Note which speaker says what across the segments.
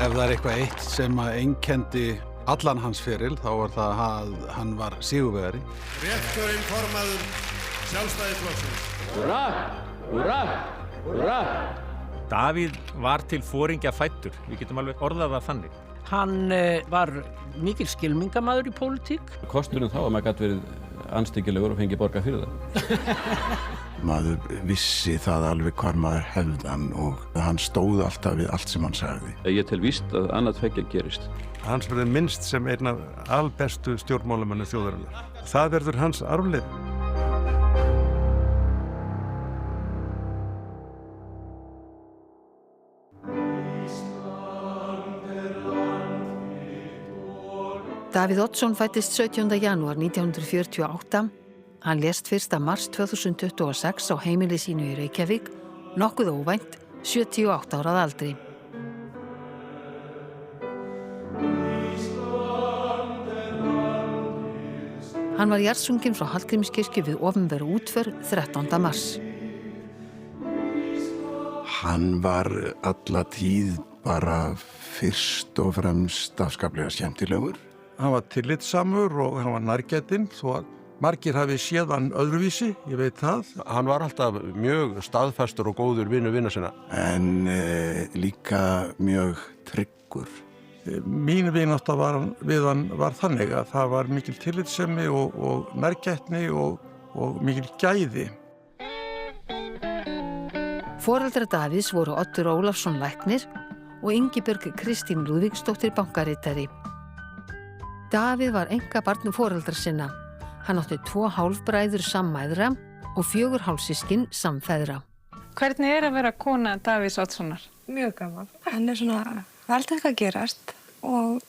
Speaker 1: Ef það eitthvað eitt sem einkenndi allan hans feril, þá var það að hann var sigurvegari.
Speaker 2: Rétturinn formaður Sjálfstæðisflokksins.
Speaker 3: Húrra! Húrra! Húrra! Davíð var til foringja fæddur. Við getum alveg orðað það þannig.
Speaker 4: Hann var mikil skylmingamaður í pólitík.
Speaker 5: Kosturinn þá að maður gat verið anstíkilegur og fengi borga fyrir það.
Speaker 6: Maður vissi það alveg hvar maður hefðan og hann stóð alltaf við allt sem hann sagði.
Speaker 5: Ég tel víst að annað tveggja gerist.
Speaker 7: Hans verður minnst sem einn af albestu stjórnmálamanna þjóðarinnar. Það verður hans arfleifð.
Speaker 8: Davíð Oddsson fæddist 17. janúar 1948. Hann lést 1. mars 2026 á heimili sínu í Reykjavík, nokkuð óvænt, 78 ára að aldri. Hann var jarðsunginn frá Hallgrímskirkju við opinberu útför 13. mars.
Speaker 6: Hann var alla tíð bara fyrst og fremst afskaplega skemmtilegur.
Speaker 7: Hann var tillitssamur og hann var nærgætinn, þó að margir hafi séð hann öðruvísi, ég veit það.
Speaker 9: Hann var alltaf mjög staðfastur og góður vinur sinna.
Speaker 6: En líka mjög tryggur.
Speaker 7: Mín vinátta við hann var þannig að það var mikil tillitssemi og nærgætni og mikil gæði.
Speaker 8: Foreldrar Davíðs voru Oddur Ólafsson læknir og Ingibjörg Kristín Lúðvíksdóttir bankaritari. Davíð var einkabarn foreldra sinna. Hann átti 2 hálfbræður sammæðra og 4 hálfsystkinn samfeðra.
Speaker 10: Hvernig að vera kona Davíðs Oddssonar?
Speaker 11: Mjög gaman. Hann svona alltaf eitthvað gerast og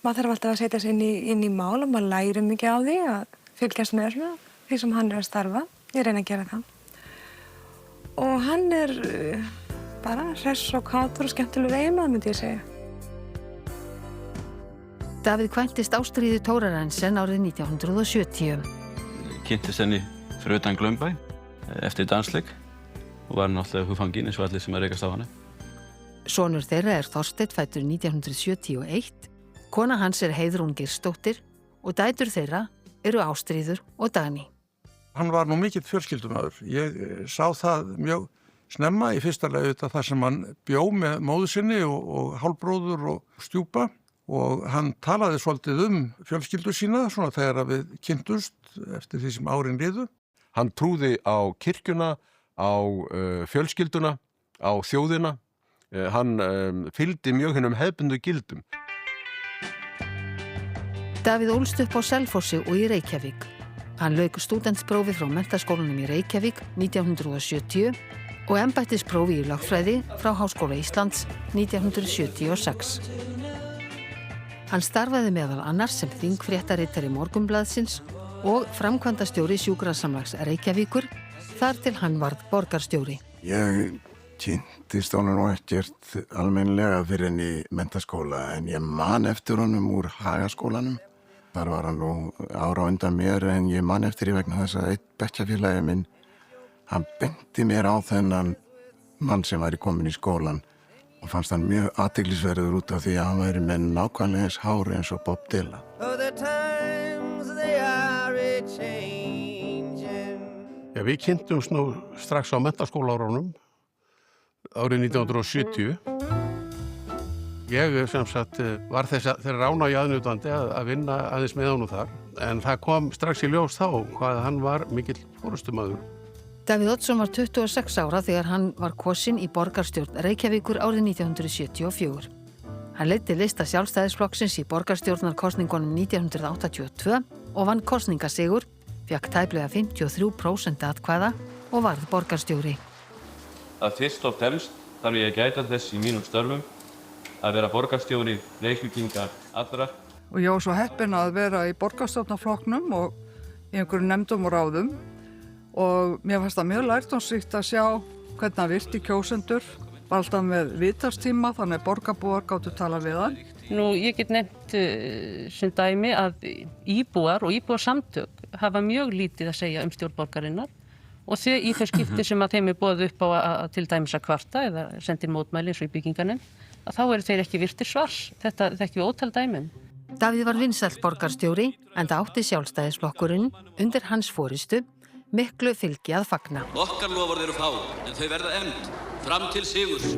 Speaker 11: maður þarf alltaf að setja sig inn í mál og maður lærir mikið á því að fylgjast með því sem hann að starfa. Ég reyna að gera það. Og hann bara hress og kátur og skemmtilegur eiginmaður, myndi ég segja.
Speaker 8: Davíð kvæntist Ástríði Thorarensen árið 1970.
Speaker 5: Kynntist henni fyrir utan Glaumbæ eftir dansleik og var náttúrulega hugfangin eins og allir sem rekast á hana.
Speaker 8: Sonur þeirra Þorsteinn fæddur 1971, kona hans Heiðrún Geirsdóttir og dætur þeirra eru Ástríður og Dagný.
Speaker 7: Hann var nú mikill fjölskyldumaður. Ég sá það mjög snemma í fyrsta lagi auðvitað þar sem hann bjó með móður sinni og hálfbróður og stjúpa. Og hann talaði svolítið fjölskyldu sína, svona þegar við kynntust eftir því sem árin liðu.
Speaker 9: Hann trúði á kirkjuna, á fjölskylduna, á þjóðina. Hann fylgdi mjög hinum hefðbundnu gildum.
Speaker 8: Davíð ólst upp á Selfossi og í Reykjavík. Hann lauk stúdentsprófi frá Menntaskólanum í Reykjavík 1970 og embættisprófi í lögfræði frá Háskóla Íslands 1976. Hann starfaði meðal annars sem þingfréttaritari Morgunblaðsins og framkvæmdastjóri Sjúkrasamlags Reykjavíkur þar til hann varð borgarstjóri.
Speaker 6: Ég kynntist honum nú ekkert almennilega fyrir henni í menntaskóla en ég man eftir honum úr Hagaskólanum. Þar var hann nú ára undan mér en ég man eftir í vegna þess að einn bekkjarfélagi minn, hann benti mér á þennan mann sem væri komin í skólan og fannst hann mjög athyglisverður út af því að hann væri með nákvæmlega eins hári eins og Bob Dylan.
Speaker 9: Já, við kynntumst nú strax á menntaskólaárunum árið 1970. Ég sem sagt var þeirra ánægju aðnjótandi að vinna aðeins með honum þar, en það kom strax í ljós þá hvað hann var mikill forystumaður.
Speaker 8: Davíð Oddsson var 26 ára þegar hann var kosinn í borgarstjórn Reykjavíkur árið 1974. Hann leiddi lista Sjálfstæðisflokksins í borgarstjórnarkosningunum 1982 og vann kosningasigur, fékk tæplega 53% atkvæða og varð borgarstjóri.
Speaker 5: Að fyrst og fremst þarf ég að gæta þess í mínum störfum að vera borgarstjóri Reykvíkinga allra.
Speaker 10: Og ég var svo heppin að vera í borgarstjórnarflokknum og í einhverjum nefndum og ráðum og mér fannst það mjög lærdómsríkt að sjá hvernig hann virti kjósendur, var alltaf með viðtalstíma þannig að borgarbúar gátu tala við hann.
Speaker 4: Nú, ég get nefnt sem dæmi að íbúar og íbúarsamtök hafa mjög lítið að segja stjórn borgarinnar og í þau skipti sem að þeim boðið upp á að til dæmis að kvarta eða sendir mótmæli eins og í byggingarnefnd, að þá eru þeir ekki virtir svars. Þetta þekki við ótal dæmum.
Speaker 8: Davíð var vinsæll borgarstjóri enda átti Sjálfstæðisflokkurinn undir hans forystu miklu fylgi að fagna.
Speaker 12: Okkar loforð eru fá, en þau verða efnd fram til sigurs.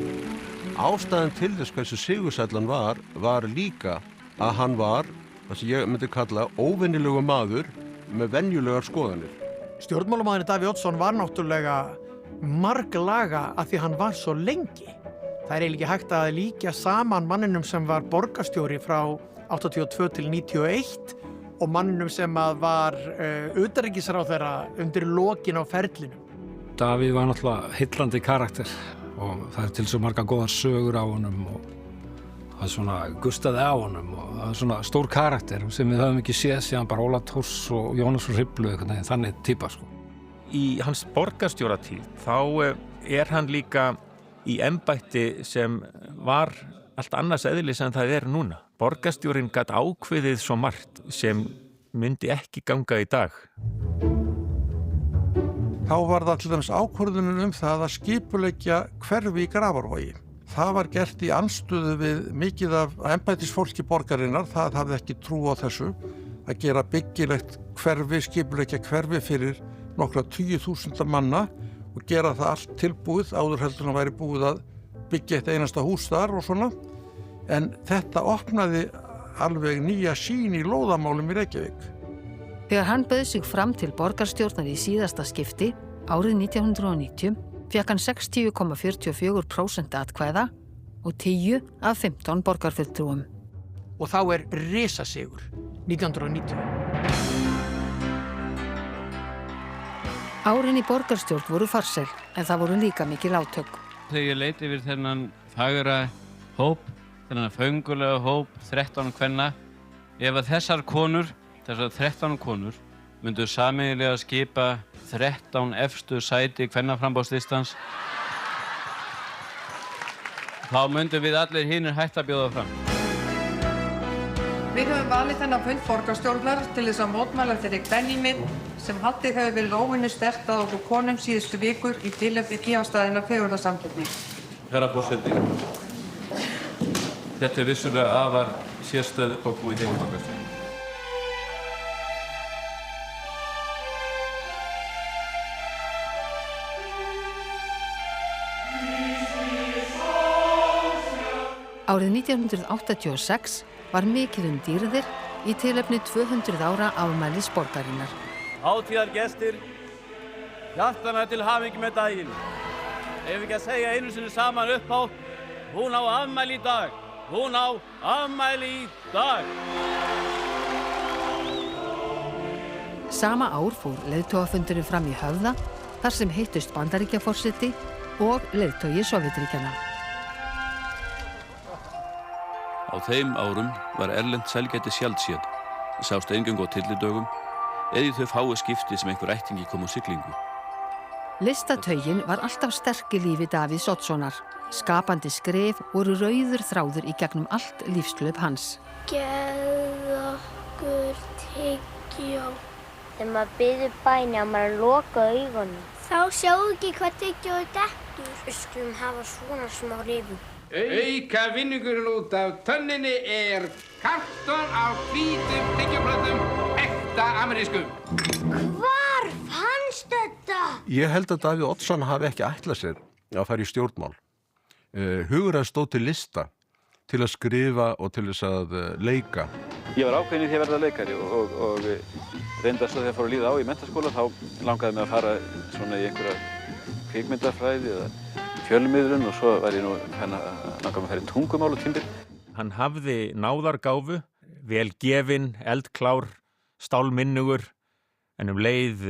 Speaker 13: Ástæðan til þess hversu sigursællan var líka að hann var, það sem ég myndi kalla, óvenjulegu maður með venjulegar skoðanir.
Speaker 14: Stjórnmálamaðurinn Davíð Oddsson var náttúrulega marglaga að því hann var svo lengi. Það eiginlega ekki hægt að líkja saman manninum sem var borgarstjóri frá 82 til 91 og manninum sem var utanríkisráðherra undir lokin á ferlinum.
Speaker 15: Davíð var náttúrulega heillandi karakter og það til svo marga góðar sögur á honum og það svona gustaði á honum og það svona stór karakter sem við höfum ekki séð síðan bara Óla Thors og Jónas frá Hriflu, þannig típa sko.
Speaker 3: Í hans borgarstjóratíð þá hann líka í embætti sem var allt annars eðlis en það núna. Borgarstjórinn gat ákveðið svo margt sem myndi ekki ganga í dag.
Speaker 7: Þá var það til dæmis ákvörðunin það að skipuleggja hverfi í Grafarvogi. Það var gert í andstöðu við mikið af embættisfólki borgarinnar, það hafði ekki trú á þessu, að gera byggilegt hverfi, skipuleggja hverfi fyrir nokkra 10.000 manna og gera það allt tilbúið, áður heldur en væri búið að byggja eitt einasta hús þar og svona. En þetta opnaði alveg nýja sýn í lóðamálum í Reykjavík.
Speaker 8: Þegar hann bauð sig fram til borgarstjórnar í síðasta skipti, árið 1990, fékk hann 60,44% atkvæða og 10 af 15 borgarfulltrúum.
Speaker 14: Og þá risasigur, 1990.
Speaker 8: Árin í borgarstjórn voru farsæl, en það voru líka mikil átök.
Speaker 5: Þegar ég leit yfir þennan fagra hóp, þennan föngulega hóp, 13 kvenna, ef að þessar 13 konur, myndu sameiginlega skipa 13 efstu sæti kvennaframboðslistans, þá myndum við allir hinir hætt að bjóða fram.
Speaker 10: Við höfum valið þennan fund borgarstjórnar til þess að mótmæla þeirri kvennímynd sem haldið hefur verið óvenju sterkt að okkur konum síðustu vikur í tilefni tímastæðinnar fegurðarsamkeppni.
Speaker 5: Herra forseti, þetta vissulega afar sérstöð og búið heim borgarstjórn.
Speaker 8: Árið 1986 var mikið dýrðir í tilefni 200 ára afmælis borgarinnar.
Speaker 16: Hátíðargestir, hjartana til hamingju með daginn. Ef við ekki að segja einu sinni saman upphátt, hún á afmæli í dag. Hún á afmæli í dag.
Speaker 8: Sama ár fór leiðtogafundurinn fram í Höfða, þar sem hittust Bandaríkjaforseti og leiðtogi Sovétríkjanna.
Speaker 12: Á þeim árum var erlent sælgæti sjaldséð, sást eingöngu á tyllidögum, eða í þau fáu skipti sem einhver ættingi kom á siglingu.
Speaker 8: Listataugin var alltaf sterk í lífi Davíðs Oddssonar. Skapandi skref voru rauður þráður í gegnum allt lífshlaup hans.
Speaker 17: Gefðu okkur tyggjó. Þegar maður biður bæni á maður að loka augunum. Þá sjáu ekki hvað tyggjó dettur. Við skulum hafa svona smá rifum.
Speaker 18: Auka vinningurinn út af tönninni karton af hvítum tyggjóplötum, ekta amerískum.
Speaker 17: Hvar fannst þetta?
Speaker 13: Ég held að Davíð Oddsson hafi ekki ætlað sér að fara í stjórnmál. Hugur að stóð til lista til að skrifa og til þess að leika.
Speaker 19: Ég var ákveðinn í því að verða leikari og reyndar svo þegar ég fór að líða á í menntaskóla þá langaði mig að fara svona í einhverja kvikmyndafræði eða fjölmiðlun og svo var ég langaði að fara í tungumálatímbil.
Speaker 3: Hann hafði náðargáfu, vel gefinn, eldklár, stálminnugur, en leið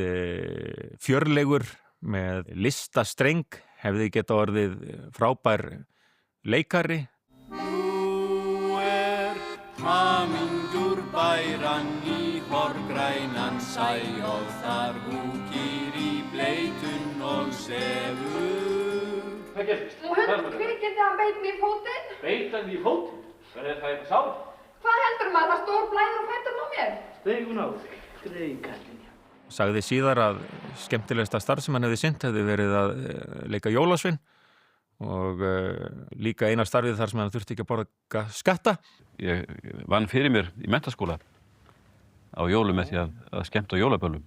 Speaker 3: fjörlegur með listastreng, hefði geta orðið frábær leikari.
Speaker 16: Nú hamingjur bæran í horgrænan sæ og þar húkir í bleitun og sefur.
Speaker 18: Hvað gerðist?
Speaker 20: Nú kvikindi hann beit mér í fótinn.
Speaker 18: Beit hann í fótinn? Það eitthvað sár?
Speaker 20: Hvað heldur maður? Það stór blæður og fættur á mér.
Speaker 18: Steigun á þig, greikallinn.
Speaker 3: Sagði síðar að skemmtilegasta starf sem hann hefði sinnt hefði verið að leika jólasvein og líka eina starfið þar sem hann þurfti ekki að borga skatta.
Speaker 12: Ég vann fyrir mér í menntaskóla á jólum með því að skemmta á jólaböllum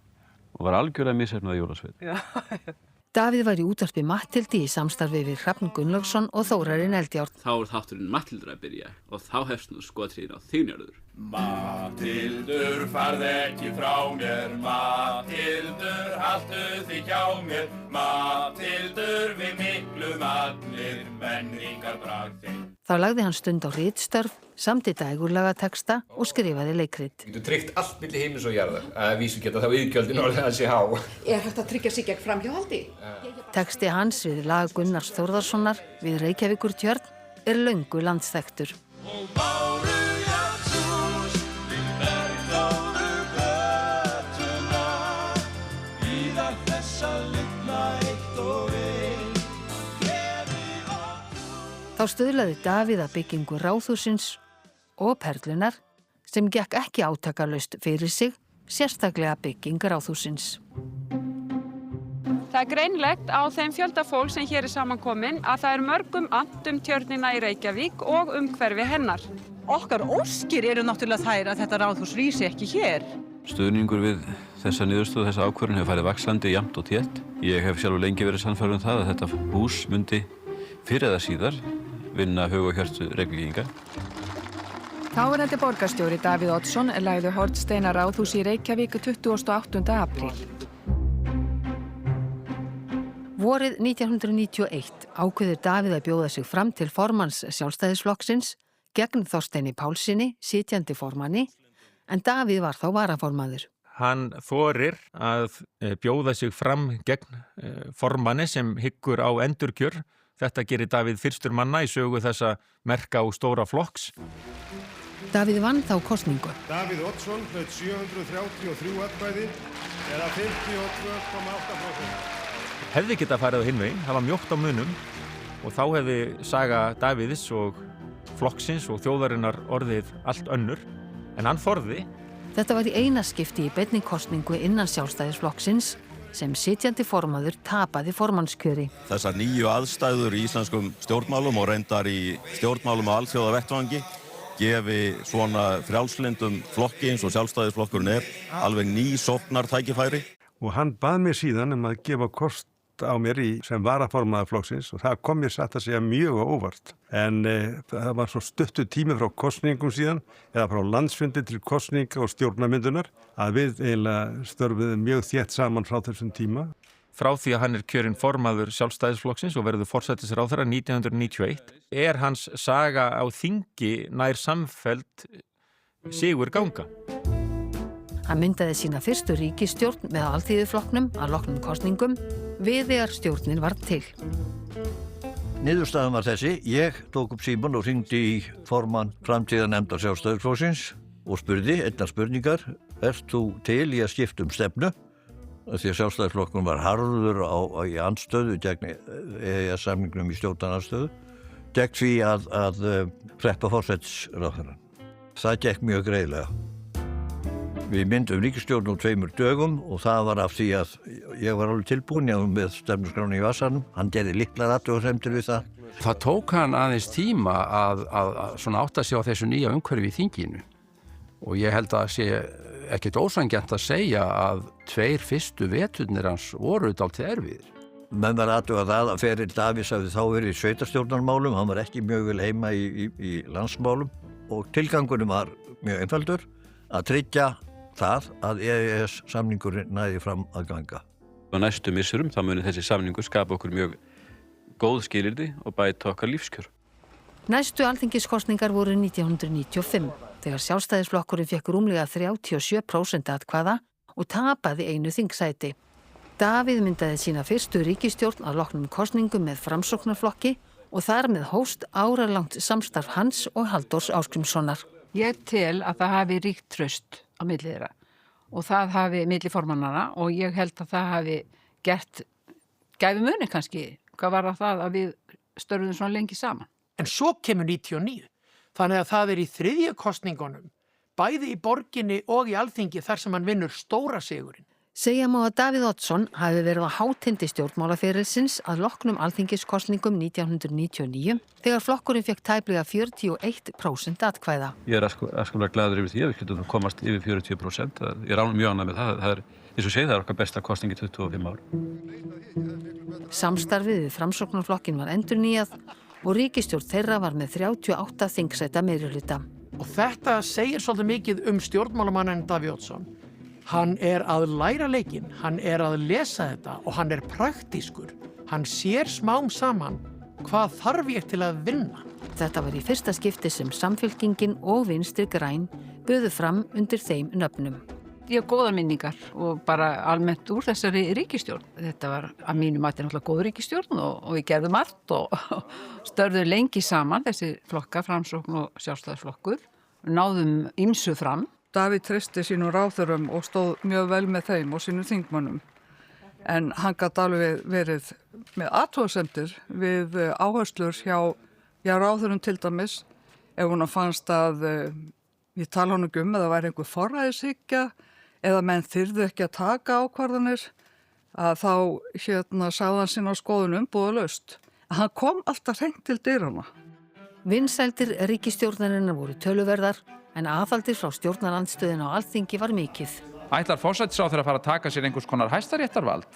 Speaker 12: og var algjörlega misheppnað í jólasveið.
Speaker 8: Davíð var í útvarpi Matthildi í samstarfi við Hrafn Gunnlaugsson og Þórarinn Eldjárn.
Speaker 21: Þá þátturinn Matthildur að byrja og þá hefst nú skotriðin á þín Njörður.
Speaker 22: Matthildur, farð ekki frá mér, Matthildur, haltu þig hjá mér, Matthildur, við miklum allir menningarbrag þinn.
Speaker 8: Þá lagði hann stund á ritstörf, samdi dægurlagatexta og skrifaði leikrit.
Speaker 23: Þú tryggt allt milli himins og jarðar, að vísu geta þá iðgjöldin orðið að sé há.
Speaker 24: Er hægt að tryggja sig gegn framhjáhaldi?
Speaker 8: Texti hans við lag Gunnars Þórðarssonar við Reykjavíkurtjörn er löngu landsþekktur. Þá stuðlaði Davíð að byggingu Ráðhússins og Perlunnar sem gekk ekki átakalaust fyrir sig, sérstaklega bygging Ráðhússins.
Speaker 25: Það er greinlegt á þeim fjölda fólk sem hér er samankomin að það er mörgum annt tjörnina í Reykjavík og umhverfi hennar.
Speaker 26: Okkar óskir eru náttúrulega þær að þetta ráðhús rísi ekki hér.
Speaker 12: Stuðningur við þessa niðurstöðu, þessa ákvörðun hefur farið vaxandi jafnt og þétt. Ég hef sjálfur lengi verið sannfærður það að þetta hús myndi fyrr eða síðar vinna hug og hjörtu Reykvíkinga.
Speaker 27: Þáverandi borgarstjóri Davíð Oddsson lagði hornsteina Ráðhús í Reykjavík 28. apríl.
Speaker 8: Vorið 1991 ákveður Davíð að bjóða sig fram til formanns Sjálfstæðisflokksins gegn Þorsteini Pálssyni, sitjandi formanni, en Davíð var þá varaformaður.
Speaker 3: Hann þorir að bjóða sig fram gegn formanni sem hyggur á endurkjör. Þetta gerir Davíð fyrstur manna í sögu þessa merka og stóra flokks.
Speaker 8: Davíð vann þá kosningu.
Speaker 2: Davíð Oddsson hlaut 733 atkvæði eða 52,8%.
Speaker 3: Hefði getað farið á hinn veginn, það var mjótt á munum og þá hefði saga Davíðs og flokksins og þjóðarinnar orðið allt önnur, en hann þorði.
Speaker 8: Þetta var í eina skipti í beinni kosningu innan Sjálfstæðisflokksins sem sitjandi formaður tapaði formannskjöri.
Speaker 28: Þessar nýju aðstæður í íslenskum stjórnmálum og reyndar í stjórnmálum á alþjóðavettvangi gefi svona frjálslyndum flokki eins og Sjálfstæðisflokkurinn er alveg ný sóknartækifæri.
Speaker 29: Og hann bað mér síðan að gefa kost á mér sem varaformaður flokksins og það kom mér satt að segja mjög á óvart. En það var svo stuttur tími frá kosningum síðan eða frá landsfundi til kosninga og stjórnarmyndunar að við eiginlega störfuðum mjög þétt saman frá þessum tíma.
Speaker 3: Frá því að hann er kjörinn formaður Sjálfstæðisflokksins og verður forsætisráðherra 1991 er hans saga á þingi nær samfelld sigur ganga.
Speaker 8: Hann myndaði sína fyrstu ríkisstjórn með Alþýðuflokknum að loknum kosningum við þegar stjórnin var til.
Speaker 30: Niðurstaðan var þessi. Ég tók upp símann og hringdi í formann framtíðarnefndar Sjálfstæðisflokksins og spurði einnar spurningar. Ert þú til í að skipta stefnu? Því að Sjálfstæðisflokkurinn var harður í andstöðu gegn EES-samningnum í stjórnarandstöðu gegn því að preppa forsætisráðherrann. Það gekk mjög greiðlega. Við myndum ríkisstjórn á 2 dögum og það var af því að ég var alveg tilbúin með stefnuskrána í vasanum. Hann gerði litlar athugasemdir við það.
Speaker 31: Það tók hann aðeins tíma að svona átta sig á þessu nýja umhverfi í þinginu og ég held að sé ekkert ósanngjarnt að segja að 2 fyrstu veturnir hans voru dálítið erfiðir.
Speaker 30: Menn var athuga það að ferill Davíðs hafði þá verið í sveitarstjórnarmálum, hann var ekki mjög vel heima í landsmálum og tilgangurinn var mjög einfaldur að tryggja það að EES-samningurinn næði fram að ganga.
Speaker 12: Á næstu misserum þá muni þessi samningur skapa okkur mjög góð skilyrði og bæta okkar lífskjör.
Speaker 8: Næstu alþingiskosningar voru 1995 þegar Sjálfstæðisflokkurinn fékk rúmlega 37% atkvæða og tapaði einu þingsæti. Davíð myndaði sína fyrstu ríkisstjórn að loknum kosningum með Framsóknarflokki og þar með hófst áralangt samstarf hans og Halldórs Ásgrímssonar.
Speaker 32: Ég tel að það hafi ríkt traust á milli þeirra og það hafi milli formannana og ég held að það hafi gert gæfi muni kannski. Hvað var það að við störfuðum svona lengi saman?
Speaker 14: En svo kemur 99. Þannig að það er í 3. kosningunum, bæði í borginni og í Alþingi þar sem hann vinnur stóra sigurinn.
Speaker 8: Segja má að Davíð Oddsson hafi verið á hátindi stjórnmálaferilsins að loknum alþingiskosningum 1999 þegar flokkurinn fékk tæplega 41% atkvæða.
Speaker 12: Ég er afskaplega glaður yfir því að við getum komast yfir 40%. Ég er mjög ánægður með það. Það er, eins og segið, það er okkar besta kosning í 25 ár.
Speaker 8: Samstarfið við Framsóknarflokkinn var endurnýjað og ríkisstjórn þeirra var með 38 þingsæta meirihluta.
Speaker 14: Og þetta segir svolítið mikið stjórnmálamanninn Davíð Oddsson. Hann er að læra leikinn, hann er að lesa þetta og hann er praktískur. Hann sér smám saman hvað þarf ég til að vinna.
Speaker 8: Þetta var í fyrsta skipti sem Samfylkingin og Vinstri græn buðu fram undir þeim nöfnum.
Speaker 32: Ég hef góðar minningar og bara almennt úr þessari ríkisstjórn. Þetta var að mínu mati náttúrulega góð ríkisstjórn og við gerðum allt og störðum lengi saman, þessi flokka, Framsókn og Sjálfstæðisflokkur. Náðum ýmsu fram.
Speaker 1: Davíð treysti sínum ráðherrum og stóð mjög vel með þeim og sínum þingmönnum. En hann gat alveg verið með athugasemdir við áherslur hjá ráðherrum til dæmis. Ef hún fannst að, ég tala honum eða væri einhver forræðishyggja eða menn þyrðu ekki að taka ákvarðanir, að þá sagði hann sína skoðun umbúðalaust. Hann kom alltaf hreint til dyrana.
Speaker 8: Vinsældir ríkisstjórnarinnar voru töluverðar en aðhaldir frá stjórnarandstöðin á Alþingi var mikið.
Speaker 4: Ætlar forsætisráðherra að fara að taka sér einhvers konar hæstaréttarvald?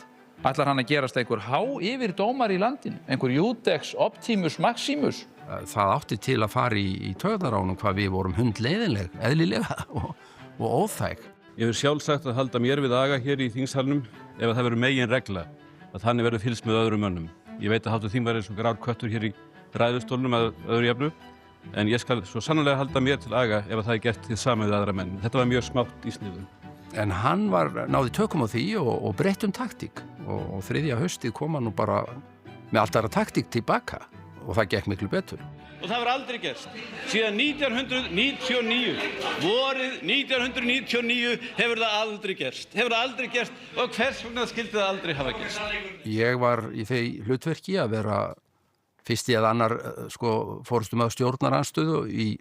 Speaker 4: Ætlar hann að gerast einhver yfir dómar í landinu? Einhver Judex Optimus Maximus?
Speaker 31: Það átti til að fara í taugaránum hvað við vorum hundleiðinleg, eðlilega og óþæg.
Speaker 12: Ég hef sjálfsagt að halda mér við aga hér í þingsalnum ef það verður megin regla að þannig verður fylgst með öðrum mönnum. Ég veit að hv. þingmaður er svo grár köttur hér í ræðustólnum að öðru jafnu, en ég skal svo sannarlega halda mér til aga ef það er gert til sama við aðra menn. Þetta var mjög smátt í sniðum.
Speaker 31: En hann náði tökum á því og breytt taktík og þriðja haustið kom hann nú bara með allt aðra taktík tilbaka og það gekk miklu betur.
Speaker 16: Og það var aldrei gerst. Síðan 1999, vorið 1999 hefur það aldrei gerst. Og hvers vegna skildi það aldrei hafa gerst?
Speaker 31: Ég var í því hlutverki að vera fyrsti eða annar forystumaður stjórnarandstöðu í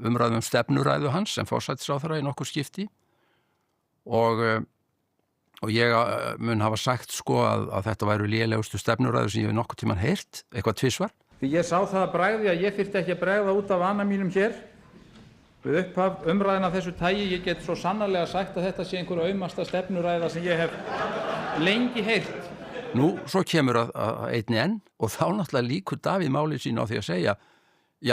Speaker 31: umræðum stefnuræðu hans sem forsætisráðherra í nokkur skipti og ég mun hafa sagt að þetta væru lélegustu stefnuræðu sem ég hef nokkur tímann heyrt, eitthvað tvisvar.
Speaker 18: Því ég sá það að bragði að ég þyrfti ekki að bregða út af vana mínum hér við upphaf umræðina af þessu tagi. Ég get svo sannarlega sagt að þetta sé einhver aumasta stefnuræða sem ég hef lengi heyrt.
Speaker 31: Nú, svo kemur að einni enn og þá náttúrulega líkur Davíð málið sín á því að segja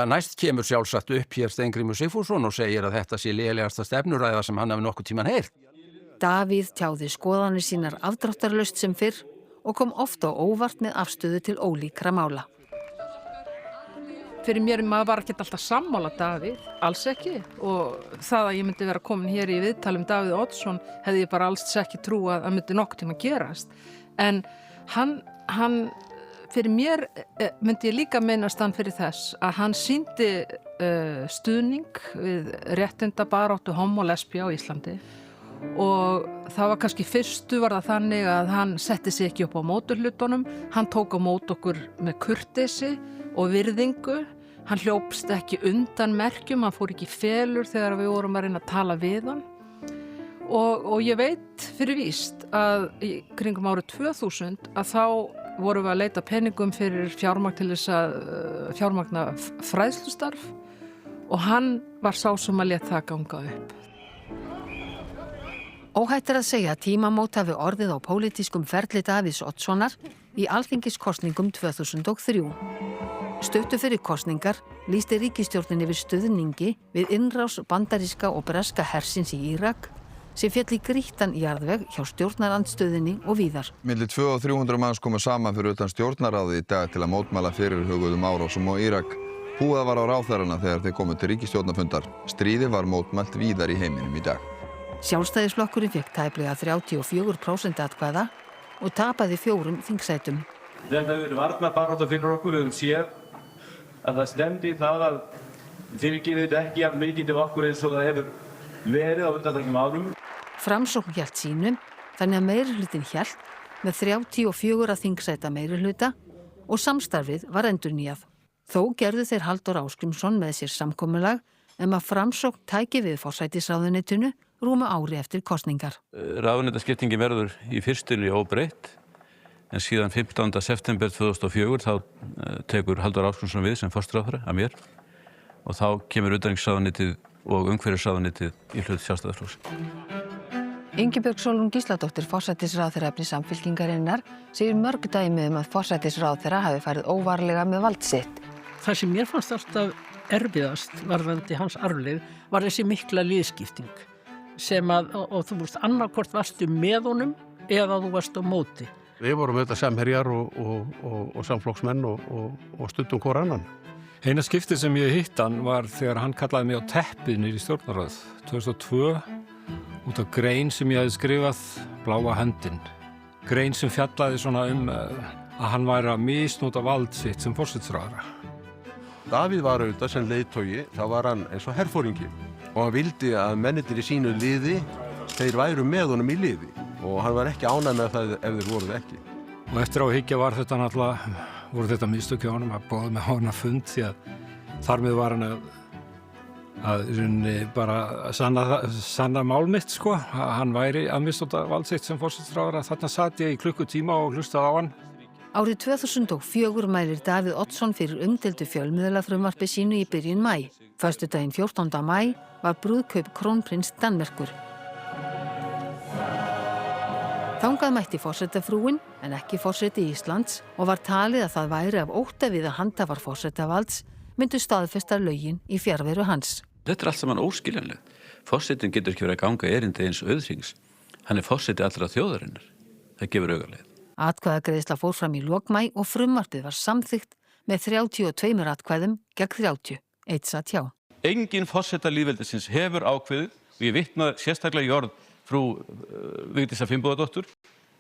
Speaker 31: næst kemur sjálfsagt upp hér Steingrímur Sigfússon og segir að þetta sé lélegasta stefnuræða sem hann hafi nokkuð tímann heyrt.
Speaker 8: Davíð tjáði skoðanir sínar afdráttarlaust sem fyrr og kom ofta á óvart með afstöðu til ólíkra mála.
Speaker 32: Fyrir mér maður var ekki alltaf sammála Davíð, alls ekki og það að ég myndi vera komin hér í viðtalum Davíð Oddsson hefði ég bara alls ekki trú að myndi nokkuð tíma gerast. En hann fyrir mér myndi ég líka minnast hann fyrir þess að hann sýndi stuðning við réttindabaráttu homo og lesbía á Íslandi og það var kannski fyrstu var það þannig að hann setti sig ekki upp á móturhlutunum, hann tók á mót okkur með kurteisi og virðingu, hann hljópst ekki undan merkjum, hann fór ekki í felur þegar við vorum að reyna að tala við hann. Og ég veit fyrir víst að í kringum árið 2000 að þá vorum við að leita peningum fyrir fjármagn til þess að fjármagna fræðslustarf og hann var sá sem að lét það ganga upp.
Speaker 8: Óhætt er að segja að tímamót hafi orðið á pólitískum ferli Davíðs Oddssonar í alþingiskosningum 2003. Stuttu fyrir kosningar lýsti ríkisstjórnin yfir stuðningi við innrás bandaríska og breska hersins í Írak sem féll í grýttan jarðveg hjá stjórnarandstöðinni og víðar.
Speaker 5: Milli 200 og 300 manns komu saman fyrir utan stjórnarráðið í dag til að mótmæla fyrirhuguðum árásum á Írak. Húað var á ráðherrana þegar þeir komu til ríkisstjórnarfundar. Stríði var mótmælt víðar í heiminum í dag.
Speaker 8: Sjálfstæðisflokkurinn fékk tæplega 34% atkvæða og tapaði 4 þingsætum.
Speaker 6: Þetta hefur verið varnarbarátta fyrir okkur, við höfum séð að það stemdi það að fylgið þetta ekki jafn mikið til okkur eins og það hefur verið á undanteknum árum.
Speaker 8: Framsókn hélt sínum, þannig að meirihlutin hélt með 34 þingsæta meirihluta og samstarfið var endurnýjað. Þó gerðu þeir Halldór Ásgrímsson með sér samkomulag að Framsókn tæki við forsætisráðuneytinu rúmu ári eftir kosningar.
Speaker 12: Ráðuneytaskiptingin verður í fyrstunni óbreytt, en síðan 15. september 2004 þá tekur Halldór Ásgrímsson við sem forsætisráðherra af mér og þá kemur utanríkisráðuneytið og umhverfisráðuneytið í hlut Sjálfstæðisflokks.
Speaker 8: Ingibjörg Sólrún Gísladóttir, forsætisráðherraefni Samfylkingarinnar, segir mörg dæmi að forsætisráðherra hafi farið óvarlega með vald sitt.
Speaker 7: Það sem mér fannst alltaf erfiðast varðandi hans arfleið var þessi mikla liðskipting sem og þú veist annarkvort varstu með honum eða þú varst á móti.
Speaker 29: Við vorum auðvitað samherjar og samflokksmenn og stundum hvor annan.
Speaker 9: Eina skipti sem ég hitt hann var þegar hann kallaði mig á teppið niður í stjórnarráð 2002 út af grein sem ég hefði skrifað, Bláa höndin. Grein sem fjallaði svona að hann væri að misnota vald sitt sem forsætisráðherra.
Speaker 29: Davíð var auðvitað sem leiðtogi, þá var hann eins og herforingi og hann vildi að mennirnir í sínu liði, þeir væru með honum í liði og hann var ekki ánægður með það ef þeir voruð ekki.
Speaker 9: Og eftir á hyggja var þetta náttúrulega, voru þetta mistök hjá honum að bóða með honum fund því að þar með var hann að bara sanna mál mitt sko, að hann væri að misnota vald sitt sem forsætisráðherra. Þarna sat ég í klukkutíma og hlustaði á hann.
Speaker 8: Árið 2004 mælir Davíð Oddsson fyrir umdeildu fjölmiðlafrumvarpi sínu í byrjun maí. Föstudaginn 14. maí var brúðkaup krónprins Danmerkur. Þangað mætti forsetafrúin en ekki forseti Íslands og var talið að það væri af ótta við að handhafar forsetavalds myndu staðfesta lögin í fjarveru hans.
Speaker 12: Þetta allt saman óskiljanlegt. Forsetinn getur ekki verið að ganga erindi eins auðhrings. Hann forseti allra þjóðarinnar. Það gefur augaleið.
Speaker 8: Atkvæðagreiðsla fór fram í lok maí og frumvarpið var samþykkt með 32 atkvæðum gegn 30. Eitt satt hjá.
Speaker 12: Engin forseta lýðveldisins hefur ákveðið og ég vitna sérstaklega í orð frú Vigdísar Finnbogadóttur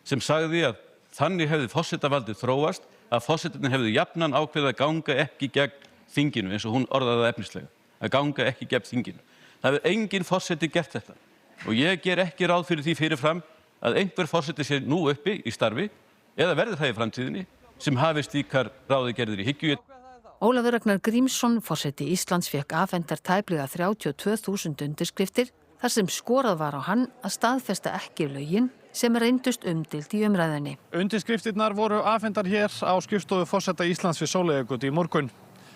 Speaker 12: sem sagði að þannig hefði forsetavaldið þróast að forsetin hefði jafnan ákveðið að ganga ekki gegn þinginu eins og hún orðaði það efnislega. Að ganga ekki gegn þinginu. Það hefur engin forseti gert þetta og ég ger ekki ráð fyrir því fyrirfram að einhver forseti sé nú uppi í starfi eða verði það í framtíðinni sem hafi slíkar ráðagerðir í hyggju.
Speaker 8: Ólafur Ragnar Grímsson, forseti Íslands, fékk afhentar tæplega 32.000 undirskriftir þar sem skorað var á hann að staðfesta ekki lögin sem reyndust umdeild í umræðunni.
Speaker 10: Undirskriftirnar voru afhentar hér á skrifstofu forseta Íslands við Sóleyjargötu í morgun.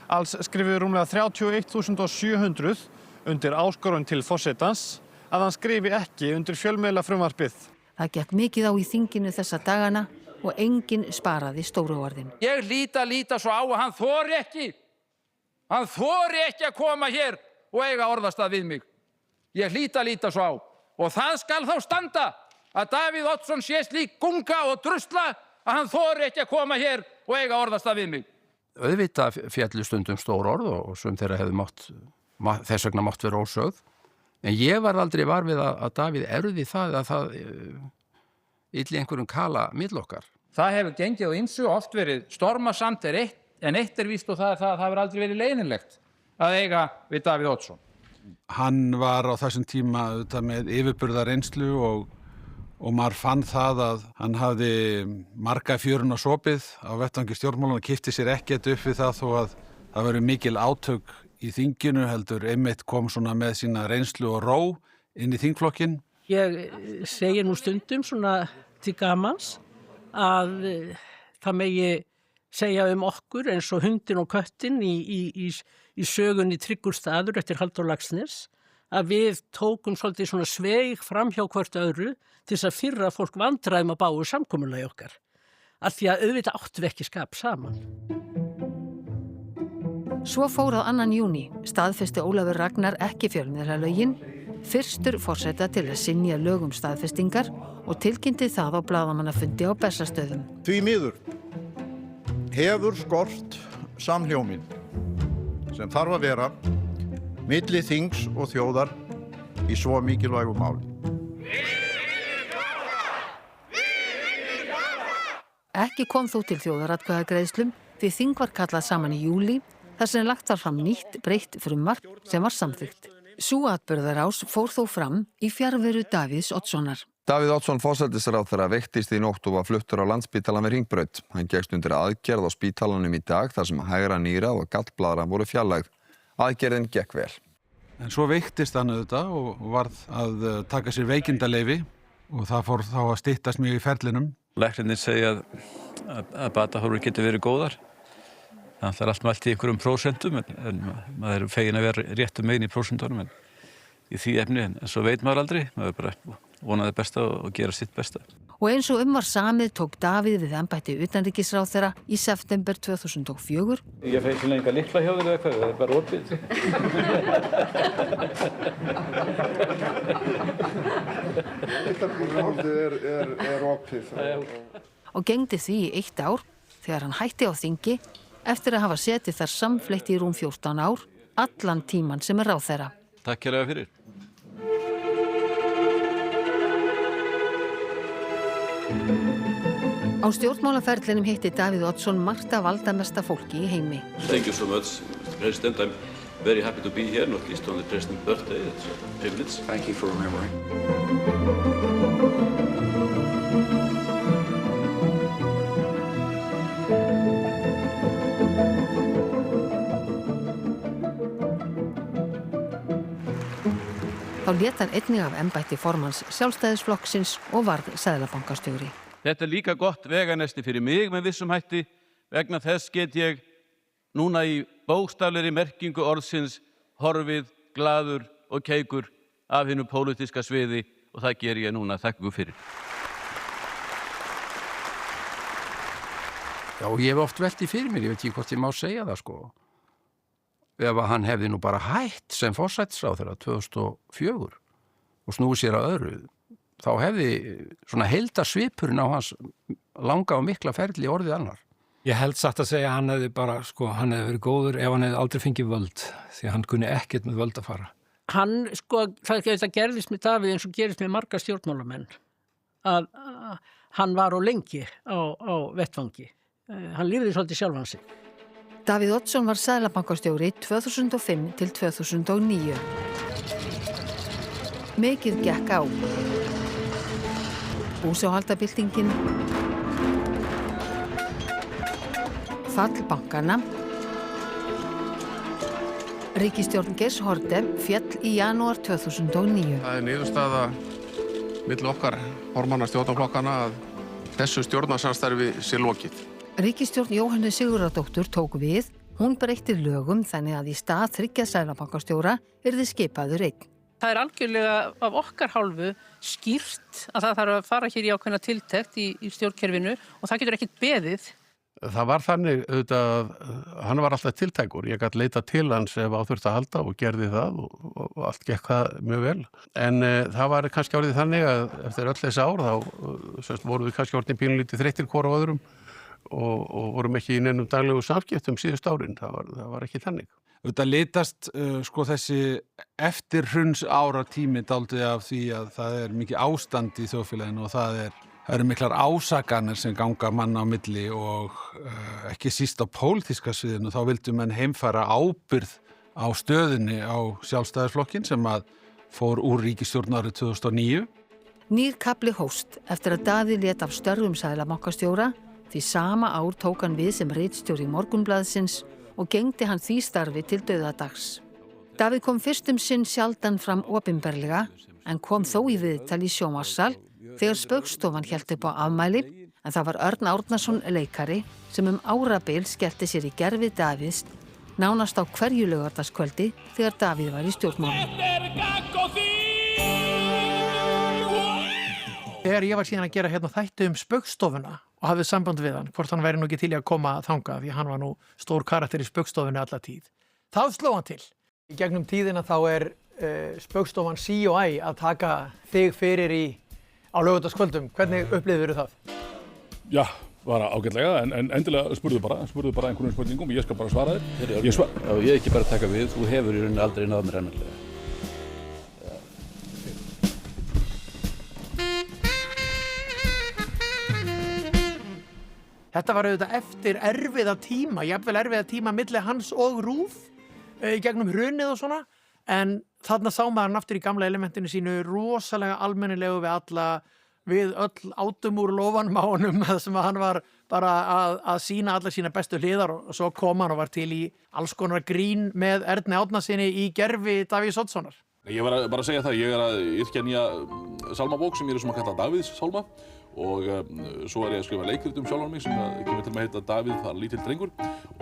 Speaker 10: Alls skrifuðu rúmlega 31.700 undir áskorun til forsetans að hann skrifi ekki undir fjölmiðlafrumvarpið.
Speaker 8: Það gekk mikið á í þinginu þessa dagana og enginn sparaði stóru orðin.
Speaker 18: Ég líta svo á að hann þori ekki að koma hér og eiga orðastað við mig. Ég líta svo á og það skal þá standa að Davíð Oddsson sé slík gunga og drusla að hann þori ekki að koma hér og eiga orðastað við mig.
Speaker 31: Auðvitað féllu stundum stór orð og sem þeirra hefði þess vegna mátt vera ósögð. En ég var aldrei var við að Davíð erði það að það ylli einhverjum kala mill okkar.
Speaker 18: Það hefur gengið á ýmsu, oft verið stormasamt en eitt víst og það hefur aldrei verið leiðinlegt að eiga við Davíð Oddsson.
Speaker 29: Hann var á þessum tíma með yfirburðareynslu og maður fann það að hann hafði marga fjörun á sopið á vettvangi stjórnmálanna, kippti sér ekkert upp við það þó að það verið mikil átök í þinginu, heldur einmitt kom svona með sína reynslu og ró inn í þingflokkin.
Speaker 7: Ég segi nú stundum svona til gamans að það megi segja okkur eins og hundin og köttin í sögunni Tryggur staður eftir Halldór Laxness að við tókum svolítið svona sveig fram hjá hvort öðru til þess að firra fólk vandræðum að báu samkomulagi okkar. Af því að auðvitað áttum við ekki skap saman.
Speaker 8: Svo fór að 2. júní staðfesti Ólafur Ragnar ekki fjölmiðlalögin, fyrstur forseta til að synja lögum staðfestingar og tilkynnti það á blaðamannafundi á Bessastöðum.
Speaker 11: Því miður hefur skort samhljóminn sem þarf að vera milli þings og þjóðar í svo mikilvægu máli.
Speaker 8: Ekki kom þó til þjóðaratkvæðagreiðslum því þing var kallað saman í júlí þar sem lagt var fram nýtt breytt frumvarp sem var samþykkt. Sú atburðarás fór þó fram í fjarveru Davíðs Oddssonar.
Speaker 5: Davíð Oddsson forsætisráðherra veiktist í nótt og var fluttur á Landspítalann við Hringbraut. Hann gekkst undir aðgerð á spítalanum í dag þar sem hægra nýra og gallblaðra voru fjarlægð. Aðgerðin gekk vel.
Speaker 13: En svo veiktist hann auðvitað og varð að taka sér veikindaleyfi og það fór þá að styttast mjög í ferlinum.
Speaker 12: Læknirnir segja að batahorfur getur verið góðar. Það er allt mælt í einhverjum prósentum en maður er fegin að vera réttum megin í prósentunum en í því efni en svo veit maður aldrei. Maður er bara vonaði besta og gera sitt besta.
Speaker 8: Og eins og var samið tók Davíð við embætti utanríkisráðherra í september 2004.
Speaker 16: Ég fæ ekki lengur litla hjá þér eða hvað, það er bara opið.
Speaker 2: Litla er opið.
Speaker 8: Og gegndi því í 1 ár þegar hann hætti á þingi eftir að hafa setið þar samfleytt í rúm 14 ár, allan tíman sem er ráðherra.
Speaker 12: Takk kærlega fyrir.
Speaker 8: Á stjórnmálaferlinum hitti Davíð Oddsson margt af valdamesta fólki í heimi.
Speaker 28: Thank you so much, Mr. President. I'm very happy to be here, not least on the President's birthday. It's a privilege. Thank you for remembering.
Speaker 8: Þá lét hann einnig af embætti formanns Sjálfstæðisflokksins og varð seðlabankastjóri.
Speaker 16: Þetta er líka gott veganesti fyrir mig með vissum hætti, vegna þess get ég núna í bókstaflegri merkingu orðsins horfið, glaður og keikur af hinu pólitíska sviði og það ger ég núna, þakka ykkur fyrir.
Speaker 31: Já, ég hef oft velt í fyrir mér, ég veit ekki hvort ég má segja það sko. Ef hann hefði nú bara hætt sem forsætisráðherra 2004 og snúið sér að öðru, þá hefði svona heildarsvipurinn á hans langa og mikla ferli orðið annar.
Speaker 9: Ég held satt að segja að hann hefði bara, sko, hann hefði verið góður ef hann hefði aldrei fengið völd, því hann kunni ekkert með völd að fara.
Speaker 7: Hann, sko, það gerðist með Davíð eins og gerist með marga stjórnmálamenn, að hann var á lengi á vettvangi. Hann lifði svolítið sjálfan sig.
Speaker 8: Davíð Oddsson var seðlabankastjóri 2005 til 2009. Mikið gekk á. Búsáhaldabyltingin, fall bankana, ríkisstjórn Geirs Haarde féll í janúar 2009.
Speaker 15: Það er niðurstaða milli okkar formanna stjórnarflokkana að þessu stjórnarsamstarfi sé lokið.
Speaker 8: Ríkisstjórn Jóhannu Sigurðardóttur tók við, hún breytti lögum þannig að í stað 3 seðlabankastjóra yrði skipaður einn.
Speaker 7: Það er algjörlega af okkar hálfu skýrt að það þarf að fara hér í ákveðna tiltekt í stjórnkerfinu og það getur ekkert beðið.
Speaker 15: Það var þannig auðvitað, hann var alltaf tiltækur. Ég gæti leita til hans ef á þurfti að halda og gerði það og allt gekk það mjög vel. En það var kannski orðið þannig að eftir öll þessi ár þá vorum við kannski orðin pínulítið þreyttir hvor á öðrum og vorum ekki í neinum daglegu samskiptum síðust árin. Það var ekki þannig.
Speaker 13: Þetta litast sko þessi eftirhruns ára tími dálítið af því að það er mikið ástand í þjóðfélaginu og það eru miklar ásakanir sem ganga manna á milli og ekki síst á pólitíska sviðinu þá vildu menn heimfæra ábyrgð á stöðinni á Sjálfstæðisflokkinn sem að fór úr ríkisstjórn árið 2009.
Speaker 8: Nýr kafli hófst eftir að Daði lét af störfum seðlabankastjóra því sama ár tók hann við sem ritstjóri Morgunblaðsins og gegndi hann því starfi til dauðadags. Davíð kom fyrst sinn sjaldan fram opinberlega en kom þó í viðtal í sjónvarpssal þegar Spaugstofan hélt upp á afmæli en það var Örn Árnason leikari sem árabil skellti sér í gervi Davíðs nánast á hverju laugardagskvöldi þegar Davíð var í stjórnmálum.
Speaker 14: Þegar ég var síðan að gera hérna þætti Spaugstofuna og hafði samband við hann, hvort hann væri nú ekki til í að koma þangað því hann var nú stór karakter í Spaugstofunni alla tíð. Þá sló hann til. Í gegnum tíðina þá Spaugstofan sí og æ að taka þig fyrir á laugardagskvöldum. Hvernig upplifðir það?
Speaker 17: Já, bara ágætlega, en endilega spurðu bara einhvern spurningum og ég skal bara svara þér.
Speaker 12: Ég ekki bara taka við, þú hefur í rauninni aldrei náð mér ennarlega.
Speaker 14: Þetta var auðvitað eftir erfiða tíma, jafnvel erfiða tíma milli hans og RÚV í gegnum hrunið og svona, en þarna sá maður hann aftur í gamla elementinu sínu rosalega almennilegu við alla, við öll átum úr lofanum á honum sem að hann var bara að sýna allar sína bestu hliðar og svo kom hann og var til í alls konar grín með Erni Árnasyni í gervi Davíðs Oddssonar.
Speaker 17: Ég var bara að segja það, ég að yrkja nýja sálmabók sem ég sem að kalla Davíðs sálma og svo ég að skrifa leikrit sjálfan mig sem kemur til að heita Davíð var lítill drengur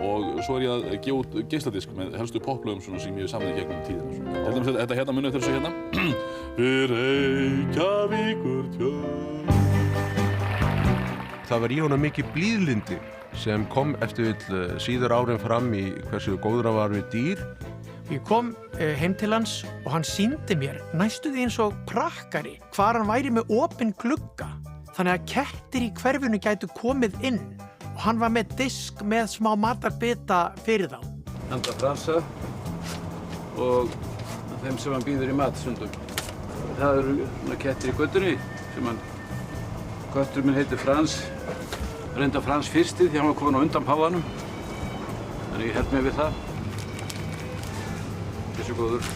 Speaker 17: og svo ég að gefa út geisladisk með helstu poplögum sem ég hef samið í gegnum tíðina. Til dæmis þetta hérna munið þessu hérna. Við Reykjavíkur tjörn.
Speaker 1: Það var í honum mikið blíðlyndi sem kom eftir síður árin fram í hversu góður hann var við dýr.
Speaker 14: Ég kom heim til hans og hann sýndi mér næstu því eins og prakkari hvar hann væri með opinn glugga. Þannig að kettir í hverfinu gætu komið inn og hann var með disk með smá matarbita fyrir þá.
Speaker 31: Handa Fransa og þeim sem hann býður í mat stundum. Það eru kettir í göttunni sem hann, köttur minn heitir Frans, reynda Frans fyrsti því hann var komin á undan páfanum. Þannig ég held mig við það. Þessu góður.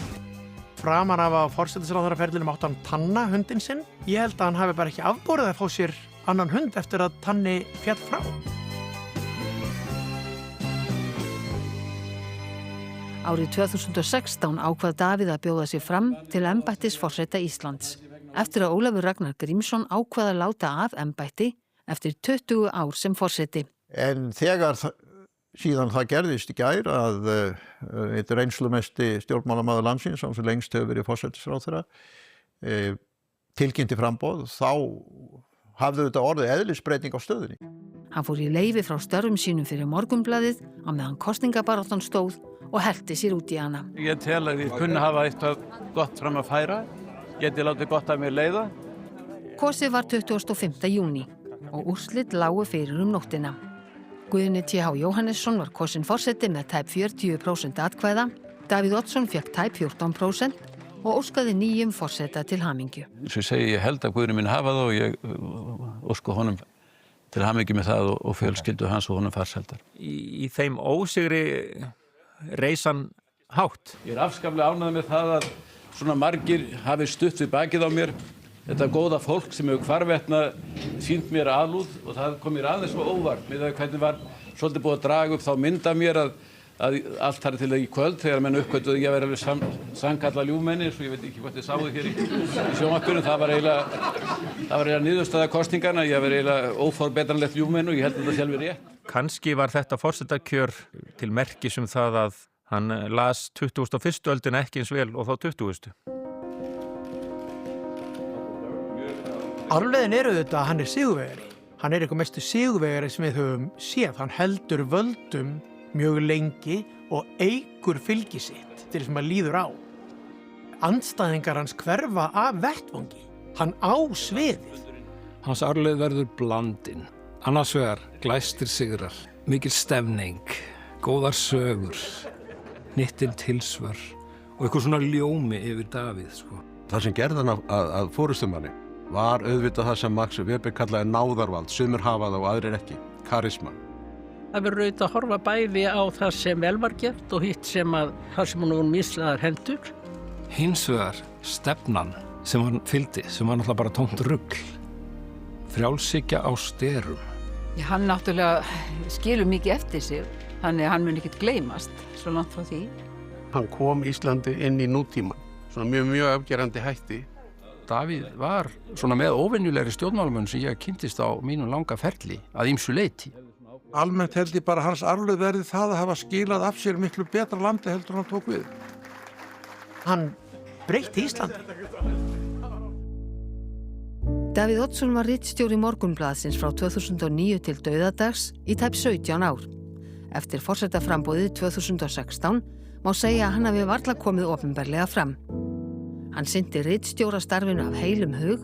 Speaker 14: Framan af á forsætisráðherraferlinum átti hann Tanna, hundinn sinn. Ég held að hann hafi bara ekki afborið að fá sér annan hund eftir að Tanni féll frá.
Speaker 8: Árið 2016 ákvað Davíð að bjóða sig fram til embættis forseta Íslands. Eftir að Ólafur Ragnar Grímsson ákvað að láta af embætti eftir 20 ár sem forseti.
Speaker 11: En þegar síðan það gerðist í gær að eitt reynslumesti stjórnmálamaður landsins sem lengst hefur verið forsætisráðherra tilkynnti framboð, þá hafði þetta orðið eðlisbreyting á stöðunni.
Speaker 8: Hann fór í leyfi frá störfum sínum fyrir Morgunblaðið á meðan kosningabaráttan stóð og hellti sér út í hana.
Speaker 31: Ég tel að ég kunni hafa eitthvað gott fram að færa, geti látið gott af mér leiða.
Speaker 8: Kosið var 25. júní og úrslit lágu fyrir nóttina. Guðni T.H. Jóhannesson var kosinn forseti með tæp 40% atkvæða, Davíð Oddsson fékk tæp 14% og óskaði nýjum forseta til hamingju.
Speaker 31: Svo segi ég held að Guðni minn hafa það og ég óska honum til hamingju með það og fjölskyldu hans og honum farsældar.
Speaker 3: Í þeim ósigri reisan hátt.
Speaker 31: Ég afskaplega ánægður með það að svona margir hafi stutt við bakið á mér. Þetta góða fólk sem hefur hvarvetna sýnt mér alúð og það kom mér aðeins svo óvart með það hvernig var svolítið búið að draga upp þá mynd af mér að allt þar til í kvöld þegar menn uppkvölduðu ég verið alveg sannkalla ljúfmenni svo ég veit ekki hvort þið sáðu hér í sjónvarpinu. Það var eiginlega niðurstaða kosninganna, ég verið eiginlega óforbetranlegt ljúfmenni og ég held þetta sjálfur rétt.
Speaker 3: Kannski var þetta forsetakjör til merkis það að hann las 21. öldina ekki eins vel og þá 20.
Speaker 14: Arfleiðin auðvitað að hann sigurvegari. Hann eitthvað mestu sigurvegari sem við höfum séð. Hann heldur völdum mjög lengi og eykur fylgi sitt til sem að líður á. Andstæðingar hans hverfa af vettvangi. Hann á sviðið.
Speaker 9: Hans arfleið verður blandinn. Annars vegar glæstir sigrar, mikil stefning, góðar sögur, hnittin tilsvör og eitthvað svona ljómi yfir Davíð.
Speaker 1: Það sem gerði hann að forystumanni var auðvitað það sem Max Weber kallaði náðarvald, sumir hafa það og aðrir ekki, karisma.
Speaker 7: Það verður auðvitað að horfa bæði á það sem vel var gert og hitt sem að það sem hann voru mislaðar hendur.
Speaker 9: Hins vegar stefnan sem hann fylgdi, sem var náttúrulega bara tómt rugl. Frjálshyggja á sterum.
Speaker 32: Hann náttúrulega skilur mikið eftir sig, þannig að hann mun ekkert gleymast svo langt frá því.
Speaker 15: Hann kom Íslandi inn í nútíman, svona mjög afgerandi hætti.
Speaker 31: Davíð var svona með óvenjulegri stjórnmálamunum sem ég kynntist á mínum langa ferli að ýmsu leyti.
Speaker 13: Almennt held ég bara hans arfleið verði það að hafa skilað af sér miklu betra landi heldur en hann tók við.
Speaker 14: Hann breytti Íslandi.
Speaker 8: Davíð Oddsson var ritstjóri Morgunblaðsins frá 2009 til dauðadags í tæp 17 ár. Eftir forsetaframboðið 2016 má segja að hann hafi varla komið opinberlega fram. Hann sinnti ritstjórastarfinu af heilum hug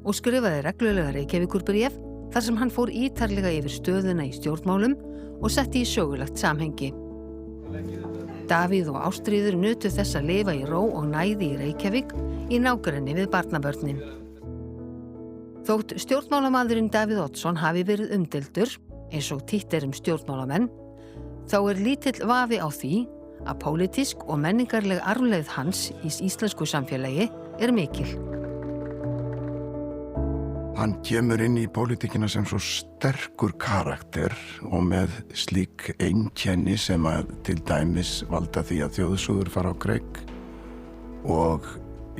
Speaker 8: og skrifaði reglulega Reykjavíkurbréf þar sem hann fór ítarlega yfir stöðuna í stjórnmálum og setti í sögulegt samhengi. Davíð og Ástríður nutu þess að lifa í ró og næði í Reykjavík í nágrenni við barnabörnin. Þótt stjórnmálamadurinn Davíð Oddsson hafi verið umdeildur, eins og títt stjórnmálamenn, þá lítill vafi á því að pólitísk og menningarleg arfleið hans í íslensku samfélagi mikil.
Speaker 4: Hann kemur inn í pólitíkina sem svo sterkur karakter og með slík einkenni sem að til dæmis valda því að þjóðsögur fara á kreik og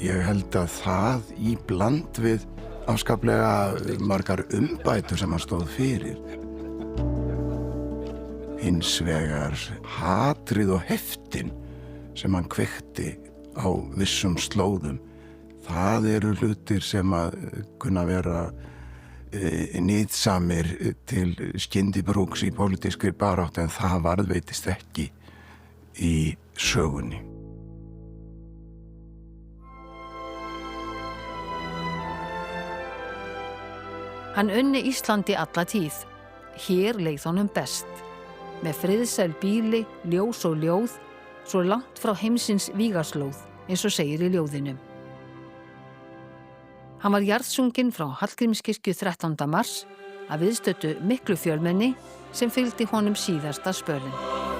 Speaker 4: ég held að það í bland við afskaplega margar umbætur sem hann stóð fyrir. Hins vegar hatrið og heftin sem hann kveikti á vissum slóðum, það eru hlutir sem að kunna vera nýtsamir til skyndibrúks í pólitískri baráttu en það varðveitist ekki í sögunni.
Speaker 8: Hann unni Íslandi alla tíð. Hér leið honum best. Með friðsæl býli, ljós og ljóð, svo langt frá heimsins vígaslóð, eins og segir í ljóðinu. Hann var jarðsunginn frá Hallgrímskirkju 13. mars að viðstöddu miklu fjölmenni sem fylgdi honum síðasta spölinn.